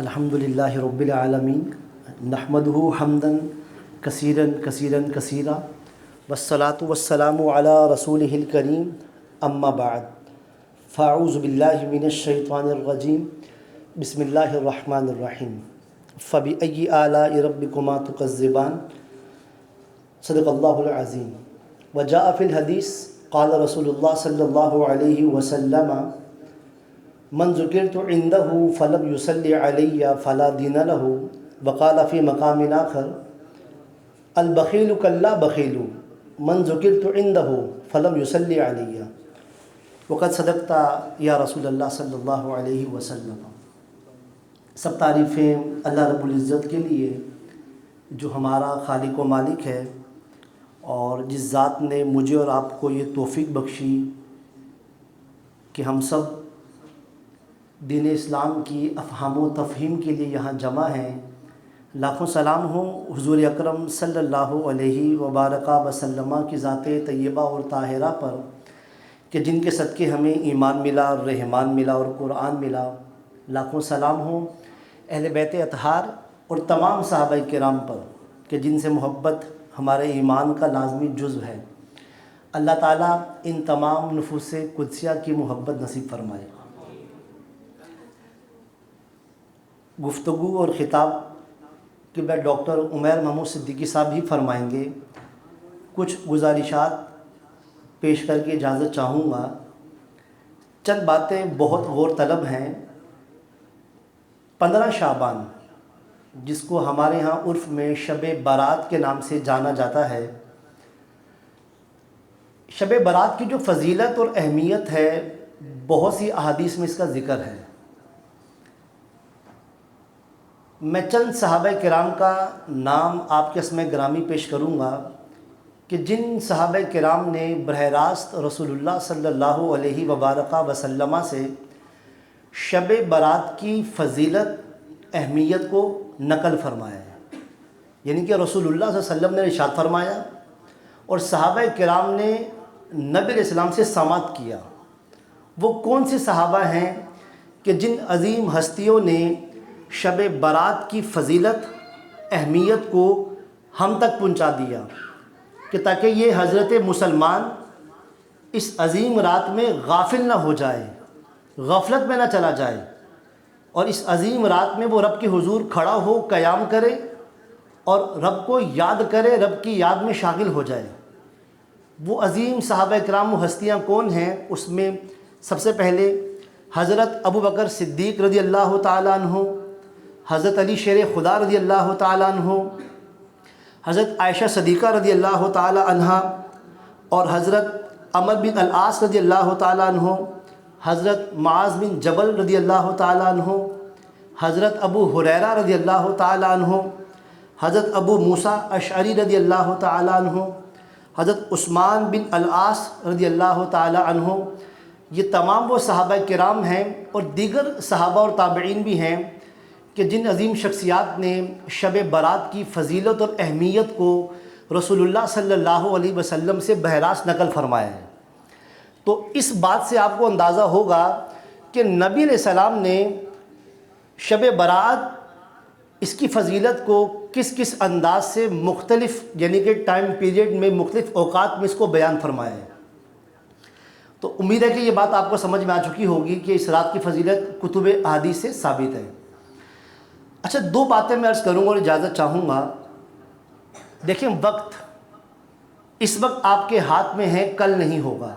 الحمدللہ رب العالمین نحمدہ حمدا کثیرا کثیرا کثیرا والصلاة والسلام علی رسولہ الکریم اما بعد فاعوذ باللہ من الشیطان الرجیم بسم اللہ الرحمن الرحیم فبأي آلاء ربكما تكذبان صدق اللہ العظیم وجاء فی الحدیث قال رسول اللہ صلی اللہ علیہ وسلم من ذکرت عنده فلم يصلي علی فلا دین له وقال فی مقام آخر البخیل کلا بخیل من ذکرت عنده فلم يصلي علی وقد صدقت یا رسول اللہ صلی اللہ علیہ وسلم۔ سب تعریفیں اللہ رب العزت کے لیے جو ہمارا خالق و مالک ہے، اور جس ذات نے مجھے اور آپ کو یہ توفیق بخشی کہ ہم سب دین اسلام کی افہام و تفہیم کے لیے یہاں جمع ہیں۔ لاکھوں سلام ہوں حضور اکرم صلی اللہ علیہ وبارک وسلم کی ذات طیبہ اور طاہرہ پر کہ جن کے صدقے ہمیں ایمان ملا، رحمان ملا اور قرآن ملا۔ لاکھوں سلام ہوں اہل بیت اطہار اور تمام صحابہ کرام پر کہ جن سے محبت ہمارے ایمان کا لازمی جزو ہے۔ اللہ تعالیٰ ان تمام نفوس قدسیہ کی محبت نصیب فرمائے۔ گفتگو اور خطاب کے بعد ڈاکٹر عمیر محمود صدیقی صاحب ہی فرمائیں گے۔ کچھ گزارشات پیش کر کے اجازت چاہوں گا۔ چند باتیں بہت غور طلب ہیں۔ 15 شعبان جس کو ہمارے ہاں عرف میں شب برات کے نام سے جانا جاتا ہے، شب برات کی جو فضیلت اور اہمیت ہے بہت سی احادیث میں اس کا ذکر ہے۔ میں چند صحابہ کرام کا نام آپ کے اسمِ گرامی پیش کروں گا کہ جن صحابہ کرام نے براہ راست رسول اللہ صلی اللہ علیہ وبارک وسلم سے شب برات کی فضیلت اہمیت کو نقل فرمایا ہے، یعنی کہ رسول اللہ صلی اللہ علیہ وسلم نے ارشاد فرمایا اور صحابہ کرام نے نبی علیہ السلام سے سماعت کیا۔ وہ کون سے صحابہ ہیں کہ جن عظیم ہستیوں نے شب برات کی فضیلت اہمیت کو ہم تک پہنچا دیا کہ تاکہ یہ حضرت مسلمان اس عظیم رات میں غافل نہ ہو جائے، غفلت میں نہ چلا جائے، اور اس عظیم رات میں وہ رب کے حضور کھڑا ہو قیام کرے اور رب کو یاد کرے، رب کی یاد میں شاغل ہو جائے۔ وہ عظیم صحابہ کرام و ہستیاں کون ہیں؟ اس میں سب سے پہلے حضرت ابو بکر صدیق رضی اللہ تعالیٰ عنہ، حضرت علی شیر خدا رضی اللہ تعالیٰ عنہ، حضرت عائشہ صدیقہ رضی اللہ تعالیٰ عنہ، اور حضرت عمر بن العاص رضی اللہ تعالیٰ عنہ، حضرت معاذ بن جبل رضی اللہ تعالیٰ عنہ، حضرت ابو ہریرہ رضی اللہ تعالیٰ عنہ، حضرت ابو موسیٰ اشعری رضی اللہ تعالیٰ عنہ، حضرت عثمان بن العاص رضی اللہ تعالیٰ عنہ۔ یہ تمام وہ صحابہ کرام ہیں اور دیگر صحابہ اور تابعین بھی ہیں کہ جن عظیم شخصیات نے شب برات کی فضیلت اور اہمیت کو رسول اللہ صلی اللہ علیہ وسلم سے براہ راست نقل فرمایا ہے۔ تو اس بات سے آپ کو اندازہ ہوگا کہ نبی علیہ السلام نے شب برات اس کی فضیلت کو کس کس انداز سے مختلف یعنی کہ ٹائم پیریڈ میں مختلف اوقات میں اس کو بیان فرمایا ہے۔ تو امید ہے کہ یہ بات آپ کو سمجھ میں آ چکی ہوگی کہ اس رات کی فضیلت کتب احادیث سے ثابت ہے۔ اچھا، 2 باتیں میں عرض کروں گا اور اجازت چاہوں گا۔ دیکھیں، وقت اس وقت آپ کے ہاتھ میں ہے، کل نہیں ہوگا۔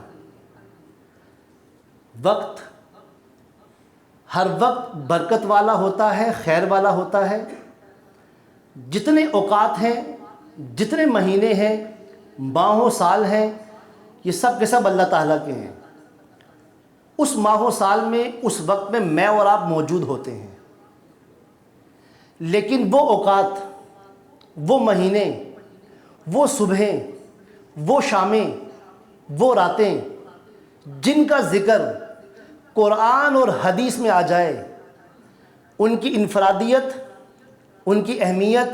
وقت ہر وقت برکت والا ہوتا ہے، خیر والا ہوتا ہے۔ جتنے اوقات ہیں، جتنے مہینے ہیں، ماہ و سال ہیں، یہ سب کے سب اللہ تعالیٰ کے ہیں۔ اس ماہ و سال میں اس وقت میں میں اور آپ موجود ہوتے ہیں، لیکن وہ اوقات، وہ مہینے، وہ صبحیں، وہ شامیں، وہ راتیں جن کا ذکر قرآن اور حدیث میں آ جائے، ان کی انفرادیت، ان کی اہمیت،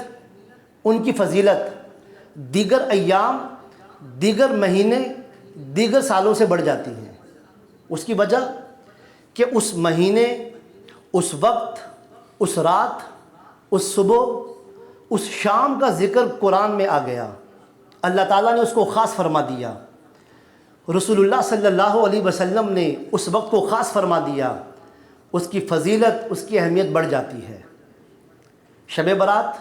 ان کی فضیلت دیگر ایام، دیگر مہینے، دیگر سالوں سے بڑھ جاتی ہیں۔ اس کی وجہ کہ اس مہینے، اس وقت، اس رات، اس صبح، اس شام کا ذکر قرآن میں آ گیا، اللہ تعالیٰ نے اس کو خاص فرما دیا، رسول اللہ صلی اللہ علیہ وسلم نے اس وقت کو خاص فرما دیا، اس کی فضیلت، اس کی اہمیت بڑھ جاتی ہے۔ شب برات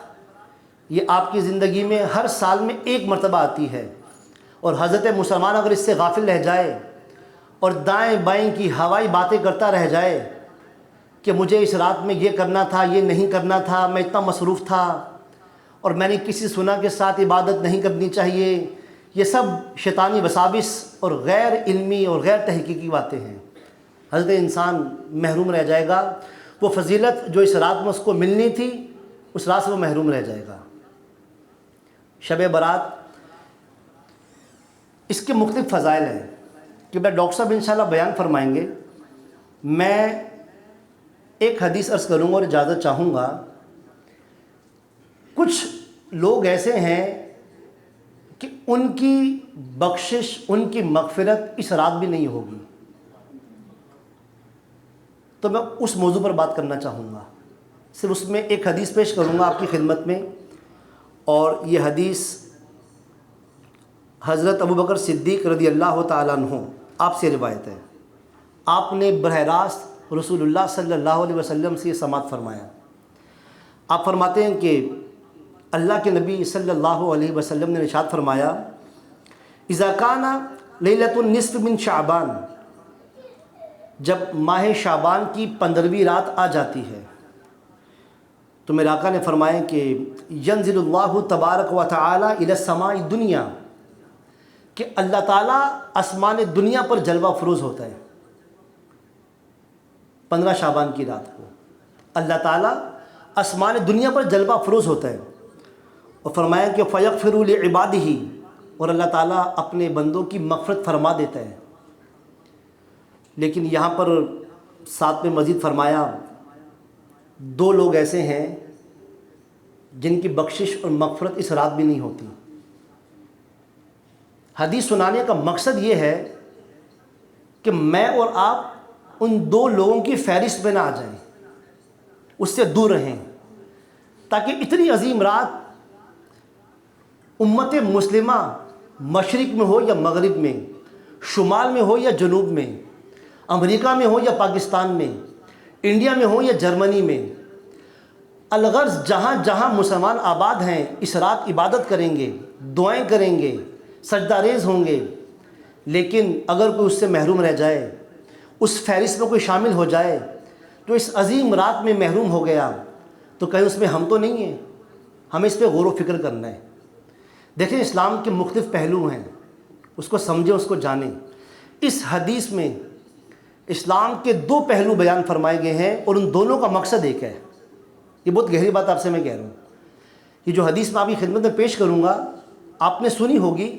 یہ آپ کی زندگی میں ہر سال میں ایک مرتبہ آتی ہے، اور حضرت مسلمان اگر اس سے غافل رہ جائے اور دائیں بائیں کی ہوائی باتیں کرتا رہ جائے کہ مجھے اس رات میں یہ کرنا تھا، یہ نہیں کرنا تھا، میں اتنا مصروف تھا، اور میں نے کسی سنا کے ساتھ عبادت نہیں کرنی چاہیے، یہ سب شیطانی وساوس اور غیر علمی اور غیر تحقیقی باتیں ہیں، حضرت انسان محروم رہ جائے گا، وہ فضیلت جو اس رات میں اس کو ملنی تھی اس رات سے وہ محروم رہ جائے گا۔ شب برات اس کے مختلف فضائل ہیں کہ ڈاکٹر صاحب انشاءاللہ بیان فرمائیں گے۔ میں ایک حدیث عرض کروں گا اور اجازت چاہوں گا۔ کچھ لوگ ایسے ہیں کہ ان کی بخشش، ان کی مغفرت اس رات بھی نہیں ہوگی، تو میں اس موضوع پر بات کرنا چاہوں گا، صرف اس میں ایک حدیث پیش کروں گا آپ کی خدمت میں، اور یہ حدیث حضرت ابوبکر صدیق رضی اللہ تعالیٰ عنہ آپ سے روایت ہے۔ آپ نے براہ راست رسول اللہ صلی اللہ علیہ وسلم سے یہ سماعت فرمایا۔ آپ فرماتے ہیں کہ اللہ کے نبی صلی اللہ علیہ وسلم نے ارشاد فرمایا، اذا کان لیلۃ النصف من شعبان، جب ماہ شعبان کی 15ویں رات آ جاتی ہے تو میرے آقا نے فرمایا کہ ینزل اللہ تبارک و تعالی الی السماء الدنیا، کہ اللہ تعالیٰ آسمان دنیا پر جلوہ فروز ہوتا ہے 15 شعبان کی رات کو، اللہ تعالیٰ آسمان دنیا پر جلوہ فروز ہوتا ہے، اور فرمایا کہ فیغفر لعبادہ، اور اللہ تعالیٰ اپنے بندوں کی مغفرت فرما دیتا ہے۔ لیکن یہاں پر ساتھ میں مزید فرمایا 2 لوگ ایسے ہیں جن کی بخشش اور مغفرت اس رات بھی نہیں ہوتی۔ حدیث سنانے کا مقصد یہ ہے کہ میں اور آپ ان 2 لوگوں کی فہرست میں نہ آ جائیں، اس سے دور رہیں، تاکہ اتنی عظیم رات امت مسلمہ مشرق میں ہو یا مغرب میں، شمال میں ہو یا جنوب میں، امریکہ میں ہو یا پاکستان میں، انڈیا میں ہو یا جرمنی میں، الغرض جہاں جہاں مسلمان آباد ہیں اس رات عبادت کریں گے، دعائیں کریں گے، سجدہ ریز ہوں گے، لیکن اگر کوئی اس سے محروم رہ جائے، اس فہرست میں کوئی شامل ہو جائے جو اس عظیم رات میں محروم ہو گیا، تو کہیں اس میں ہم تو نہیں ہیں، ہمیں اس پہ غور و فکر کرنا ہے۔ دیکھیں اسلام کے مختلف پہلو ہیں، اس کو سمجھیں، اس کو جانیں۔ اس حدیث میں اسلام کے 2 پہلو بیان فرمائے گئے ہیں، اور ان دونوں کا مقصد ایک ہے۔ یہ بہت گہری بات آپ سے میں کہہ رہا ہوں۔ یہ جو حدیث میں آپ کی خدمت میں پیش کروں گا آپ نے سنی ہوگی،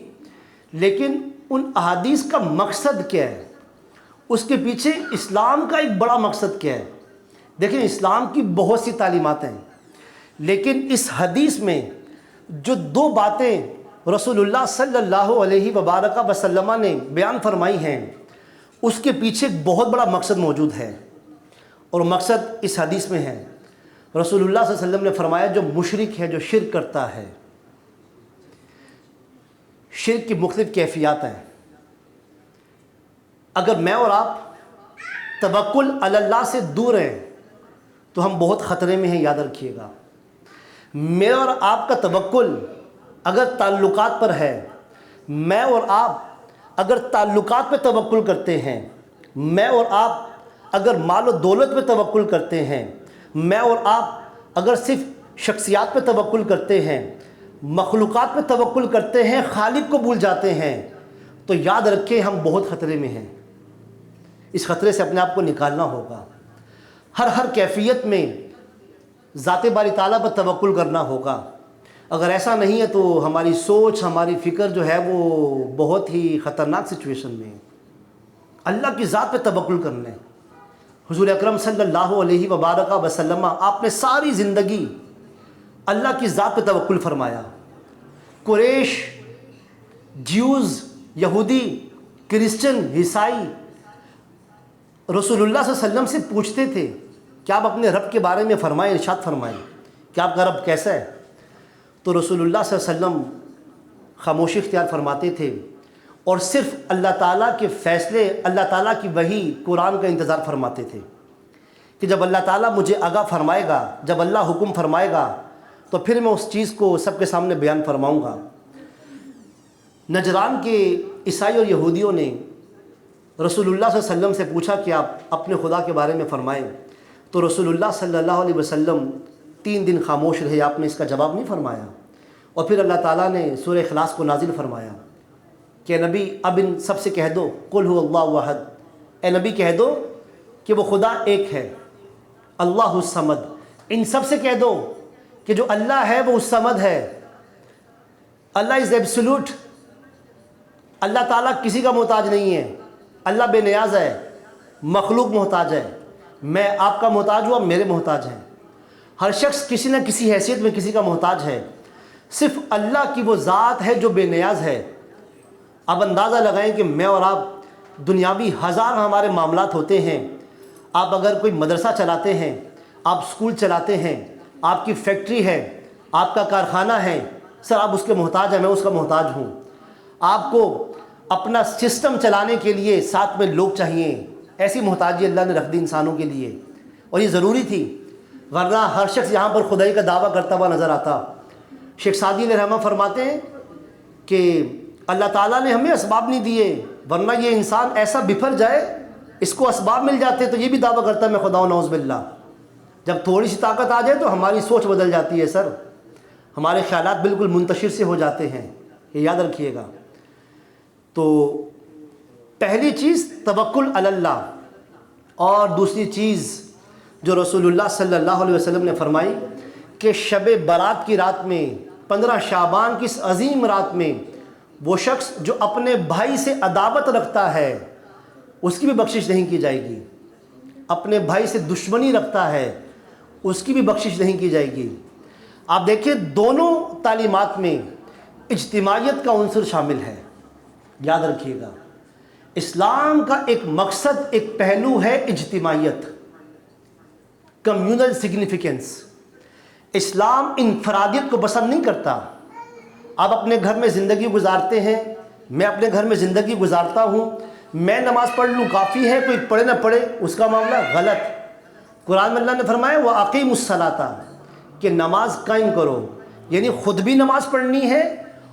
لیکن ان احادیث کا مقصد کیا ہے، اس کے پیچھے اسلام کا ایک بڑا مقصد کیا ہے۔ دیکھیں اسلام کی بہت سی تعلیمات ہیں، لیکن اس حدیث میں جو 2 باتیں رسول اللہ صلی اللہ علیہ وبارک وسلم نے بیان فرمائی ہیں، اس کے پیچھے ایک بہت بڑا مقصد موجود ہے، اور مقصد اس حدیث میں ہے۔ رسول اللہ صلی اللہ علیہ وسلم نے فرمایا جو مشرک ہے، جو شرک کرتا ہے، شرک کی مختلف کیفیات ہیں، اگر میں اور آپ توکل علی اللہ سے دور ہیں تو ہم بہت خطرے میں ہیں، یاد رکھیے گا۔ میرا اور آپ کا توکل اگر تعلقات پر ہے، میں اور آپ اگر تعلقات پہ توکل کرتے ہیں، میں اور آپ اگر مال و دولت پہ توکل کرتے ہیں، میں اور آپ اگر صرف شخصیات پہ توکل کرتے ہیں، مخلوقات پہ توکل کرتے ہیں، خالق کو بھول جاتے ہیں، تو یاد رکھیں ہم بہت خطرے میں ہیں۔ اس خطرے سے اپنے آپ کو نکالنا ہوگا۔ ہر کیفیت میں ذات باری تعالیٰ پر توکل کرنا ہوگا۔ اگر ایسا نہیں ہے تو ہماری سوچ، ہماری فکر جو ہے وہ بہت ہی خطرناک سچویشن میں ہے۔ اللہ کی ذات پہ توکل کرنا ہے۔ حضور اکرم صلی اللہ علیہ وبارک وسلم آپ نے ساری زندگی اللہ کی ذات پہ توکل فرمایا۔ قریش، جیوز، یہودی، کرسچن، عیسائی رسول اللہ صلی اللہ علیہ وسلم سے پوچھتے تھے کہ آپ اپنے رب کے بارے میں فرمائیں، ارشاد فرمائیں کہ آپ کا رب کیسا ہے۔ تو رسول اللہ صلی اللہ علیہ وسلم خاموشی اختیار فرماتے تھے اور صرف اللہ تعالیٰ کے فیصلے، اللہ تعالیٰ کی وحی قرآن کا انتظار فرماتے تھے کہ جب اللہ تعالیٰ مجھے آگاہ فرمائے گا، جب اللہ حکم فرمائے گا تو پھر میں اس چیز کو سب کے سامنے بیان فرماؤں گا۔ نجران کے عیسائی اور یہودیوں نے رسول اللہ صلی اللہ علیہ وسلم سے پوچھا کہ آپ اپنے خدا کے بارے میں فرمائیں، تو رسول اللہ صلی اللہ علیہ وسلم 3 دن خاموش رہے، آپ نے اس کا جواب نہیں فرمایا۔ اور پھر اللہ تعالیٰ نے سورہ اخلاص کو نازل فرمایا کہ نبی اب ان سب سے کہہ دو قل هو اللہ احد، اے نبی کہہ دو کہ وہ خدا ایک ہے، اللہ الصمد، ان سب سے کہہ دو کہ جو اللہ ہے وہ الصمد ہے، اللہ از ایبسولوٹ، اللہ تعالیٰ کسی کا محتاج نہیں ہے، اللہ بے نیاز ہے، مخلوق محتاج ہے، میں آپ کا محتاج ہوں، آپ میرے محتاج ہیں۔ ہر شخص کسی نہ کسی حیثیت میں کسی کا محتاج ہے، صرف اللہ کی وہ ذات ہے جو بے نیاز ہے۔ آپ اندازہ لگائیں کہ میں اور آپ دنیاوی ہزار ہمارے معاملات ہوتے ہیں، آپ اگر کوئی مدرسہ چلاتے ہیں، آپ اسکول چلاتے ہیں، آپ کی فیکٹری ہے، آپ کا کارخانہ ہے، سر آپ اس کے محتاج ہیں، میں اس کا محتاج ہوں۔ آپ کو اپنا سسٹم چلانے کے لیے ساتھ میں لوگ چاہیے، ایسی محتاجی اللہ نے رکھ دی انسانوں کے لیے، اور یہ ضروری تھی، ورنہ ہر شخص یہاں پر خدائی کا دعویٰ کرتا ہوا نظر آتا۔ شیخ سعدی علیہ رحمہ فرماتے ہیں کہ اللہ تعالیٰ نے ہمیں اسباب نہیں دیے، ورنہ یہ انسان ایسا بفر جائے، اس کو اسباب مل جاتے تو یہ بھی دعویٰ کرتا ہے میں خدا و نعوذ باللہ۔ جب تھوڑی سی طاقت آ جائے تو ہماری سوچ بدل جاتی ہے سر، ہمارے خیالات بالکل منتشر سے ہو جاتے ہیں، یہ یاد رکھیے گا۔ تو پہلی چیز توکل علی اللہ، اور دوسری چیز جو رسول اللہ صلی اللہ علیہ وسلم نے فرمائی کہ شب برات کی رات میں، 15 شعبان کی اس عظیم رات میں، وہ شخص جو اپنے بھائی سے عداوت رکھتا ہے اس کی بھی بخشش نہیں کی جائے گی، اپنے بھائی سے دشمنی رکھتا ہے اس کی بھی بخشش نہیں کی جائے گی۔ آپ دیکھیں دونوں تعلیمات میں اجتماعیت کا عنصر شامل ہے، یاد رکھیے گا۔ اسلام کا ایک مقصد، ایک پہلو ہے اجتماعیت، کمیونل سگنیفیکنس۔ اسلام انفرادیت کو پسند نہیں کرتا۔ آپ اپنے گھر میں زندگی گزارتے ہیں، میں اپنے گھر میں زندگی گزارتا ہوں، میں نماز پڑھ لوں کافی ہے، کوئی پڑھے نہ پڑھے اس کا معاملہ غلط۔ قرآن میں اللہ نے فرمایا وَأَقِیمُوا الصَّلَاةَ، کہ نماز قائم کرو، یعنی خود بھی نماز پڑھنی ہے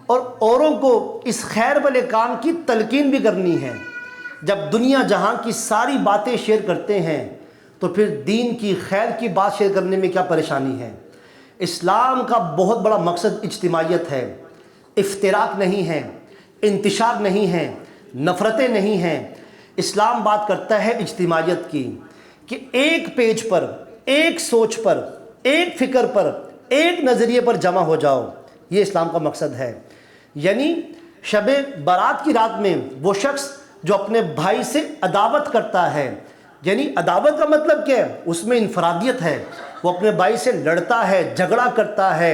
اور اوروں کو اس خیر والے کام کی تلقین بھی کرنی ہے۔ جب دنیا جہاں کی ساری باتیں شیئر کرتے ہیں تو پھر دین کی خیر کی بات شیئر کرنے میں کیا پریشانی ہے۔ اسلام کا بہت بڑا مقصد اجتماعیت ہے، افتراق نہیں ہے، انتشار نہیں ہے، نفرتیں نہیں ہیں۔ اسلام بات کرتا ہے اجتماعیت کی، کہ ایک پیج پر، ایک سوچ پر، ایک فکر پر، ایک نظریے پر جمع ہو جاؤ، یہ اسلام کا مقصد ہے۔ یعنی شب برات کی رات میں وہ شخص جو اپنے بھائی سے عداوت کرتا ہے، یعنی عداوت کا مطلب کیا ہے؟ اس میں انفرادیت ہے، وہ اپنے بھائی سے لڑتا ہے، جھگڑا کرتا ہے،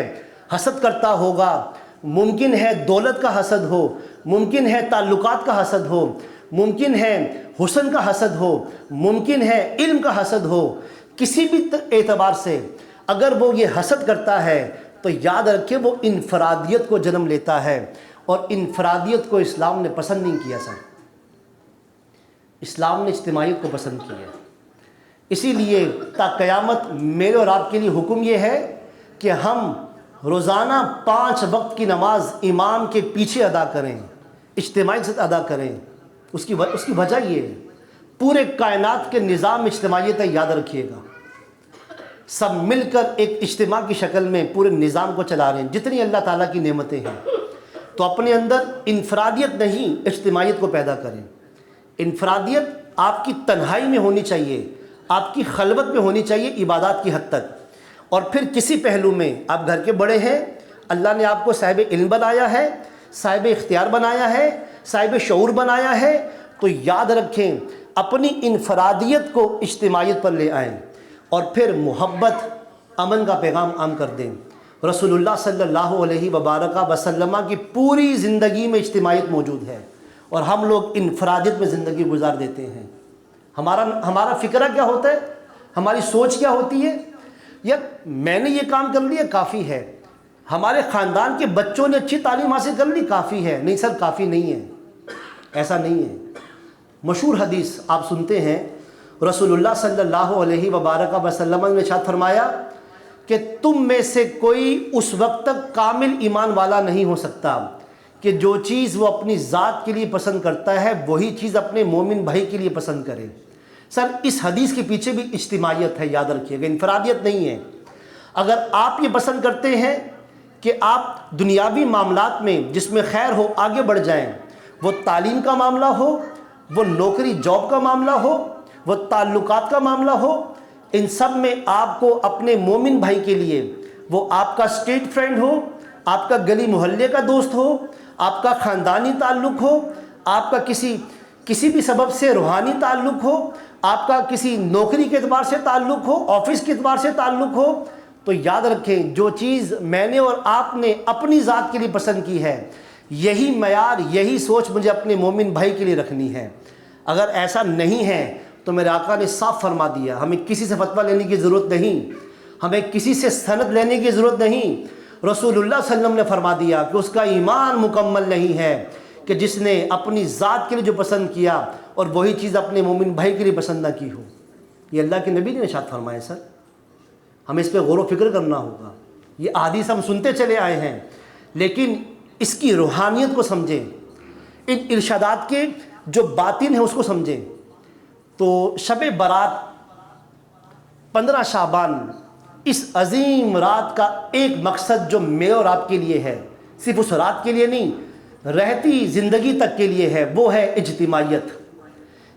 حسد کرتا ہوگا، ممکن ہے دولت کا حسد ہو، ممکن ہے تعلقات کا حسد ہو، ممکن ہے حسن کا حسد ہو، ممکن ہے علم کا حسد ہو، کسی بھی اعتبار سے اگر وہ یہ حسد کرتا ہے تو یاد رکھے وہ انفرادیت کو جنم لیتا ہے، اور انفرادیت کو اسلام نے پسند نہیں کیا سر، اسلام نے اجتماعیت کو پسند کیا ہے۔ اسی لیے تا قیامت میرے اور آپ کے لیے حکم یہ ہے کہ ہم روزانہ 5 وقت کی نماز امام کے پیچھے ادا کریں، اجتماعیت سے ادا کریں۔ اس کی وجہ یہ ہے، پورے کائنات کے نظام اجتماعیت ہے، یاد رکھیے گا، سب مل کر ایک اجتماع کی شکل میں پورے نظام کو چلا رہے ہیں، جتنی اللہ تعالیٰ کی نعمتیں ہیں۔ تو اپنے اندر انفرادیت نہیں، اجتماعیت کو پیدا کریں۔ انفرادیت آپ کی تنہائی میں ہونی چاہیے، آپ کی خلوت میں ہونی چاہیے عبادات کی حد تک، اور پھر کسی پہلو میں آپ گھر کے بڑے ہیں، اللہ نے آپ کو صاحب علم بنایا ہے، صاحب اختیار بنایا ہے، صاحب شعور بنایا ہے، تو یاد رکھیں اپنی انفرادیت کو اجتماعیت پر لے آئیں، اور پھر محبت، امن کا پیغام عام کر دیں۔ رسول اللہ صلی اللہ علیہ وبارک وسلم کی پوری زندگی میں اجتماعیت موجود ہے، اور ہم لوگ انفرادیت میں زندگی گزار دیتے ہیں۔ ہمارا فکرہ کیا ہوتا ہے؟ ہماری سوچ کیا ہوتی ہے؟ یار میں نے یہ کام کر لیا کافی ہے، ہمارے خاندان کے بچوں نے اچھی تعلیم حاصل کر لی کافی ہے۔ نہیں سر، کافی نہیں ہے، ایسا نہیں ہے۔ مشہور حدیث آپ سنتے ہیں، رسول اللہ صلی اللہ علیہ وبارک وسلم نے ارشاد فرمایا کہ تم میں سے کوئی اس وقت تک کامل ایمان والا نہیں ہو سکتا کہ جو چیز وہ اپنی ذات کے لیے پسند کرتا ہے وہی چیز اپنے مومن بھائی کے لیے پسند کرے۔ سر اس حدیث کے پیچھے بھی اجتماعیت ہے، یاد رکھیے گا، انفرادیت نہیں ہے۔ اگر آپ یہ پسند کرتے ہیں کہ آپ دنیاوی معاملات میں جس میں خیر ہو آگے بڑھ جائیں، وہ تعلیم کا معاملہ ہو، وہ نوکری جاب کا معاملہ ہو، وہ تعلقات کا معاملہ ہو، ان سب میں آپ کو اپنے مومن بھائی کے لیے، وہ آپ کا اسٹریٹ فرینڈ ہو، آپ کا گلی محلے کا دوست ہو، آپ کا خاندانی تعلق ہو، آپ کا کسی بھی سبب سے روحانی تعلق ہو، آپ کا کسی نوکری کے اعتبار سے تعلق ہو، آفس کے اعتبار سے تعلق ہو، تو یاد رکھیں جو چیز میں نے اور آپ نے اپنی ذات کے لیے پسند کی ہے، یہی معیار، یہی سوچ مجھے اپنے مومن بھائی کے لیے رکھنی ہے۔ اگر ایسا نہیں ہے تو میرے آقا نے صاف فرما دیا، ہمیں کسی سے فتویٰ لینے کی ضرورت نہیں، ہمیں کسی سے سند لینے کی ضرورت نہیں۔ رسول اللہ صلی اللہ علیہ وسلم نے فرما دیا کہ اس کا ایمان مکمل نہیں ہے کہ جس نے اپنی ذات کے لیے جو پسند کیا اور وہی چیز اپنے مومن بھائی کے لیے پسند نہ کی ہو۔ یہ اللہ کے نبی نے ارشاد فرمایا۔ سر ہمیں اس پہ غور و فکر کرنا ہوگا۔ یہ احادیث ہم سنتے چلے آئے ہیں، لیکن اس کی روحانیت کو سمجھیں، ان ارشادات کے جو باطن ہے اس کو سمجھیں۔ تو شب برات 15 شعبان، اس عظیم رات کا ایک مقصد جو میں اور آپ کے لیے ہے، صرف اس رات کے لیے نہیں، رہتی زندگی تک کے لیے ہے، وہ ہے اجتماعیت،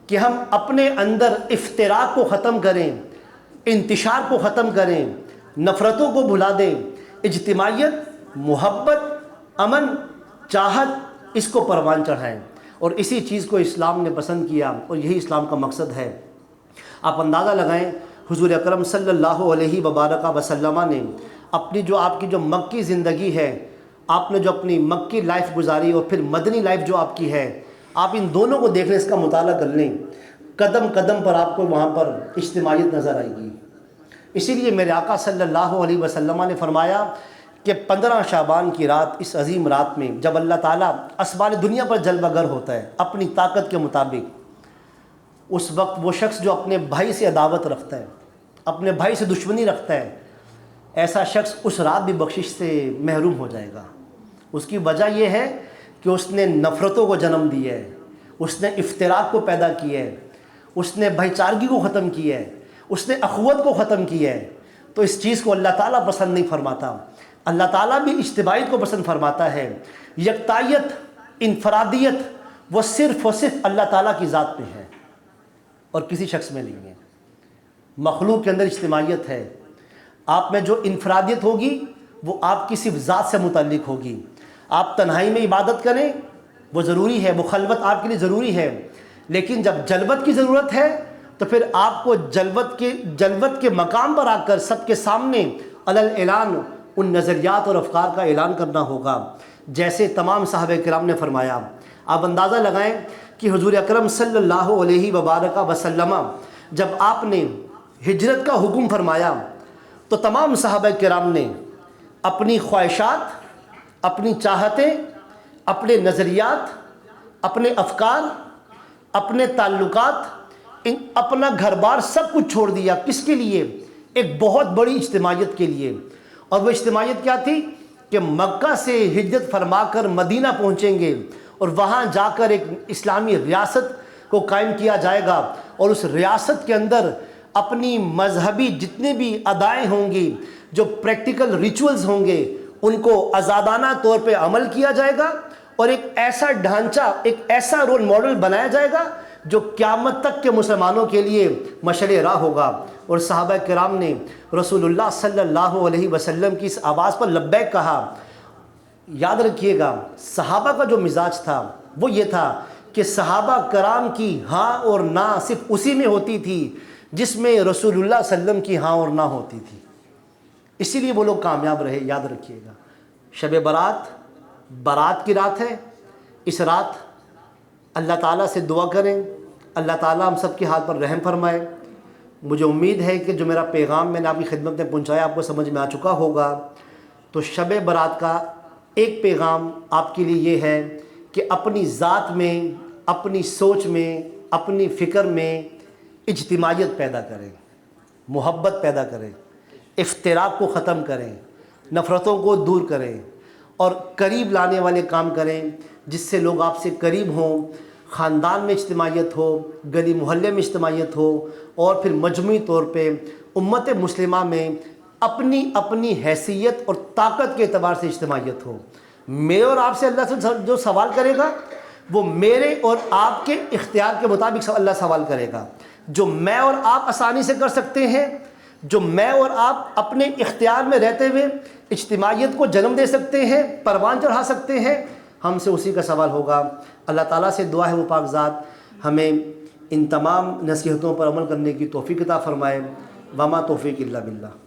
کہ ہم اپنے اندر افتراق کو ختم کریں، انتشار کو ختم کریں، نفرتوں کو بھلا دیں۔ اجتماعیت، محبت، امن، چاہت، اس کو پروان چڑھائیں، اور اسی چیز کو اسلام نے پسند کیا اور یہی اسلام کا مقصد ہے۔ آپ اندازہ لگائیں، حضور اکرم صلی اللہ علیہ وبارک وسلم نے اپنی جو آپ کی جو مکی زندگی ہے، آپ نے جو اپنی مکی لائف گزاری اور پھر مدنی لائف جو آپ کی ہے، آپ ان دونوں کو دیکھ لیں، اس کا مطالعہ کر لیں، قدم قدم پر آپ کو وہاں پر اجتماعیت نظر آئے گی۔ اسی لیے میرے آقا صلی اللہ علیہ وسلم نے فرمایا کہ 15 شعبان کی رات، اس عظیم رات میں جب اللہ تعالیٰ اسبال دنیا پر جلوہ گر ہوتا ہے اپنی طاقت کے مطابق، اس وقت وہ شخص جو اپنے بھائی سے عداوت رکھتا ہے، اپنے بھائی سے دشمنی رکھتا ہے، ایسا شخص اس رات بھی بخشش سے محروم ہو جائے گا۔ اس کی وجہ یہ ہے کہ اس نے نفرتوں کو جنم دیا ہے، اس نے افتراق کو پیدا کیا ہے، اس نے بھائی چارگی کو ختم کیا ہے، اس نے اخوت کو ختم کیا ہے۔ تو اس چیز کو اللہ تعالیٰ پسند نہیں فرماتا۔ اللہ تعالیٰ بھی اجتماعیت کو پسند فرماتا ہے۔ یکتائیت، انفرادیت، وہ صرف اللہ تعالیٰ کی ذات میں ہے اور کسی شخص میں نہیں ہے۔ مخلوق کے اندر اجتماعیت ہے۔ آپ میں جو انفرادیت ہوگی وہ آپ کی صرف ذات سے متعلق ہوگی۔ آپ تنہائی میں عبادت کریں، وہ ضروری ہے، وہ خلوت آپ کے لیے ضروری ہے، لیکن جب جلوت کی ضرورت ہے تو پھر آپ کو جلوت کے مقام پر آ کر سب کے سامنے علی الاعلان ان نظریات اور افکار کا اعلان کرنا ہوگا، جیسے تمام صحابہ کرام نے فرمایا۔ آپ اندازہ لگائیں کہ حضور اکرم صلی اللہ علیہ وبارک وسلم جب آپ نے ہجرت کا حکم فرمایا تو تمام صحابہ کرام نے اپنی خواہشات، اپنی چاہتیں، اپنے نظریات، اپنے افکار، اپنے تعلقات، اپنا گھر بار سب کچھ چھوڑ دیا۔ کس کے لیے؟ ایک بہت بڑی اجتماعیت کے لیے۔ اور وہ اجتماعیت کیا تھی کہ مکہ سے ہجرت فرما کر مدینہ پہنچیں گے اور وہاں جا کر ایک اسلامی ریاست کو قائم کیا جائے گا، اور اس ریاست کے اندر اپنی مذہبی جتنے بھی ادائیں ہوں گی، جو پریکٹیکل ریچولز ہوں گے، ان کو آزادانہ طور پہ عمل کیا جائے گا، اور ایک ایسا ڈھانچہ، ایک ایسا رول ماڈل بنایا جائے گا جو قیامت تک کے مسلمانوں کے لیے مشعل راہ ہوگا۔ اور صحابہ کرام نے رسول اللہ صلی اللہ علیہ وسلم کی اس آواز پر لبیک کہا۔ یاد رکھیے گا، صحابہ کا جو مزاج تھا وہ یہ تھا کہ صحابہ کرام کی ہاں اور نہ صرف اسی میں ہوتی تھی جس میں رسول اللہ صلی اللہ علیہ وسلم کی ہاں اور نہ ہوتی تھی، اسی لیے وہ لوگ کامیاب رہے۔ یاد رکھیے گا، شب برات کی رات ہے۔ اس رات اللہ تعالیٰ سے دعا کریں، اللہ تعالیٰ ہم سب کے حال پر رحم فرمائے۔ مجھے امید ہے کہ جو میرا پیغام میں نے آپ کی خدمت میں پہنچایا آپ کو سمجھ میں آ چکا ہوگا۔ تو شب برات کا ایک پیغام آپ کے لیے یہ ہے کہ اپنی ذات میں، اپنی سوچ میں، اپنی فکر میں اجتماعیت پیدا کریں، محبت پیدا کریں، افتراق کو ختم کریں، نفرتوں کو دور کریں اور قریب لانے والے کام کریں جس سے لوگ آپ سے قریب ہوں، خاندان میں اجتماعیت ہو، گلی محلے میں اجتماعیت ہو، اور پھر مجموعی طور پہ امت مسلمہ میں اپنی اپنی حیثیت اور طاقت کے اعتبار سے اجتماعیت ہو۔ میرے اور آپ سے اللہ سے جو سوال کرے گا وہ میرے اور آپ کے اختیار کے مطابق اللہ سوال کرے گا۔ جو میں اور آپ آسانی سے کر سکتے ہیں، جو میں اور آپ اپنے اختیار میں رہتے ہوئے اجتماعیت کو جنم دے سکتے ہیں، پروان چڑھا سکتے ہیں، ہم سے اسی کا سوال ہوگا۔ اللہ تعالیٰ سے دعا ہے وہ پاک ذات ہمیں ان تمام نصیحتوں پر عمل کرنے کی توفیق عطا فرمائے۔ وما توفیق الا باللہ۔